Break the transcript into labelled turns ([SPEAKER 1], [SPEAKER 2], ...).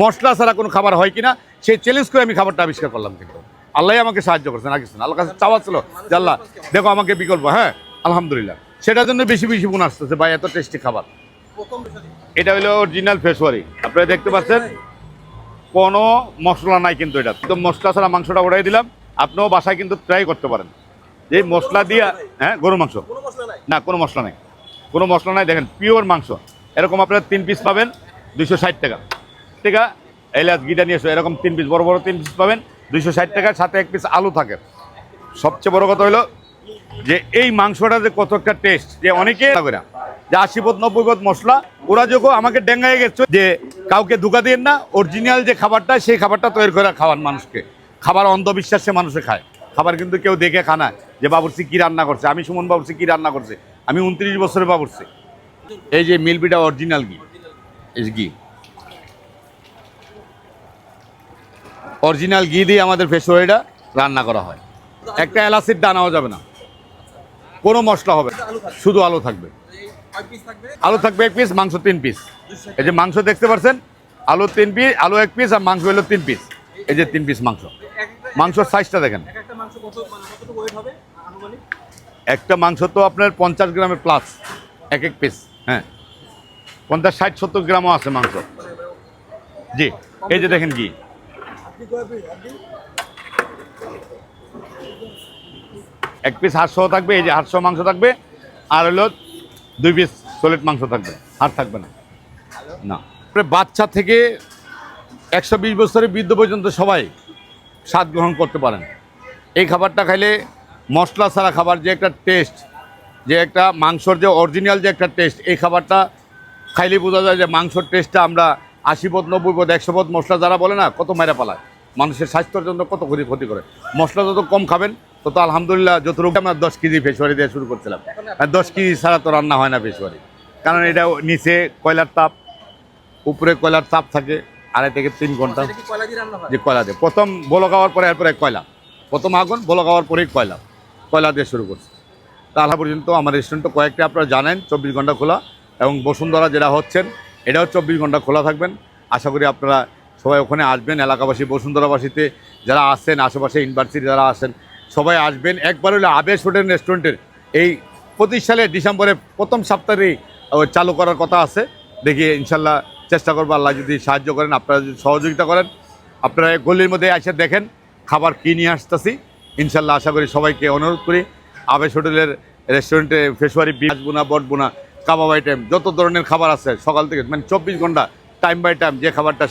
[SPEAKER 1] মশলা ছাড়া কোনো খাবার হয় কিনা সেই চ্যালেঞ্জ করে আমি খাবারটা আবিষ্কার করলাম। কিন্তু আল্লাহ আমাকে সাহায্য করছেন, আগে আল্লাহ কাছে চাওয়া ছিল যে আল্লাহ দেখো আমাকে বিকল্প, হ্যাঁ আলহামদুলিল্লাহ সেটার জন্য বেশি বেশি গুণ আসতেছে ভাই, এত টেস্টি খাবার। এটা হলো অরিজিনাল ফেসওয়ারি, আপনারা দেখতে পাচ্ছেন কোনো মশলা নাই, কিন্তু এটা একদম মশলা ছাড়া মাংসটা উড়াই দিলাম। আপনিও বাসায় কিন্তু ট্রাই করতে পারেন যে মশলা দিয়া, হ্যাঁ গরু মাংস না, কোনো মশলা নাই, কোনো মশলা নাই। দেখেন পিওর মাংস, এরকম আপনারা 3 পিস পাবেন 260 টাকা। ঠিক আছে, এলাচ গিটা নিয়ে এসো, এরকম 3 পিস বড় বড় 3 পিস পাবেন 260 টাকার সাথে 1 পিস আলু থাকে। সবচেয়ে বড় কথা হলো যে এই মাংসটা যে কত একটা টেস্ট, যে অনেকে যে 80 পদ 90 পদ মশলা, ওরা যখন আমাকে ডেঙ্গাই গেছে যে কাউকে ধোকা দিয়ে না, অরিজিনাল যে খাবারটা সেই খাবারটা তৈরি করে খাওয়ান মানুষকে। খাবার অন্ধবিশ্বাসে মানুষে খায়, খাবার কিন্তু কেউ দেখে খানা যে বাবুর্চি কী রান্না করছে। আমি সুমন বাবুর্চি কী রান্না করছে, আমি 29 বছরের বাবুর্চি। এই যে মিলবিটা অরিজিনাল ঘি, এই ঘি অরিজিনাল ঘি দিয়ে আমাদের ফেসওয়ারিটা রান্না করা হয়। একটা এলাচির দানাও যাবে না, কোনো মশলা হবে না, শুধু আলু থাকবে। আলু থাকবে 1 পিস, মাংস 3 পিস। এই যে মাংস দেখতে পাচ্ছেন, আলু 3 পিস, আলু 1 পিস আর মাংস হলো 3 পিস। এই যে 3 পিস মাংস, মাংসর সাইজটা দেখেন। একটা মাংস তো আপনার 50 গ্রামের প্লাস এক পিস, হ্যাঁ 50 60 70 গ্রামও আছে মাংস। জি, এই যে দেখেন ঘি, এক পিস হাড়সহ থাকবে, এই যে হাড়সহ মাংস থাকবে, আর হলো 2 পিস সলিড মাংস থাকবে, হাড় থাকবে না। না, বাচ্চা থেকে 120 বছরের বৃদ্ধ পর্যন্ত সবাই স্বাদ গ্রহণ করতে পারেন। এই খাবারটা খাইলে মশলা ছাড়া খাবার যে একটা টেস্ট, যে একটা মাংসর যে অরিজিনাল যে একটা টেস্ট, এই খাবারটা খাইলে বোঝা যায় যে মাংসর টেস্টটা আমরা 80 পদ 90 পদ 100 পদ মশলা যারা বলে না, কত মেরা পালায়, মানুষের স্বাস্থ্যের জন্য কত ক্ষতি করে। মশলা যত কম খাবেন তত আলহামদুলিল্লাহ। যত রোগ, আমরা 10 কেজি ফেসওয়ারি দিয়ে শুরু করছিলাম, 10 কেজি ছাড়া তো রান্না হয় না ফেসওয়ারি, কারণ এটা নিচে কয়লার তাপ, উপরে কয়লার তাপ থাকে 2.5 থেকে 3 ঘন্টা। যে কয়লা দিয়ে প্রথম বলো খাওয়ার পরে, এরপরে কয়লা, প্রথম আগুন বলো খাওয়ার পরেই কয়লা দিয়ে শুরু করছে। তা আল্লাহ পর্যন্ত আমার রেস্টুরেন্ট তো কয়েকটা আপনারা জানেন 24 ঘন্টা খোলা, এবং বসুন্ধরা যেটা হচ্ছেন এটাও 24 ঘন্টা খোলা থাকবেন। আশা করি আপনারা সবাই ওখানে আসবেন, এলাকাবাসী বসুন্ধরাবাসীতে যারা আসেন, আশেপাশে ইউনিভার্সিটি যারা আসেন সবাই আসবেন। একবার হলে আবেশ হোটেল রেস্টুরেন্টের এই 25 সালের ডিসেম্বরে প্রথম সপ্তাহেই চালু করার কথা আছে। দেখি ইনশাল্লাহ চেষ্টা করবো, আল্লাহ যদি সাহায্য করেন, আপনারা যদি সহযোগিতা করেন, আপনারা গলির মধ্যে এসে দেখেন খাবার কী নিয়ে আসতেছি। ইনশাল্লাহ আশা করি সবাইকে অনুরোধ করি আবেশ হোটেলের রেস্টুরেন্টে ফেসওয়ারি বিচ বোনা, বট বোনা, কাবাব আইটেম, যত ধরনের খাবার আছে সকাল থেকে, মানে 24 ঘন্টা টাইম বাই টাইম যে খাবারটা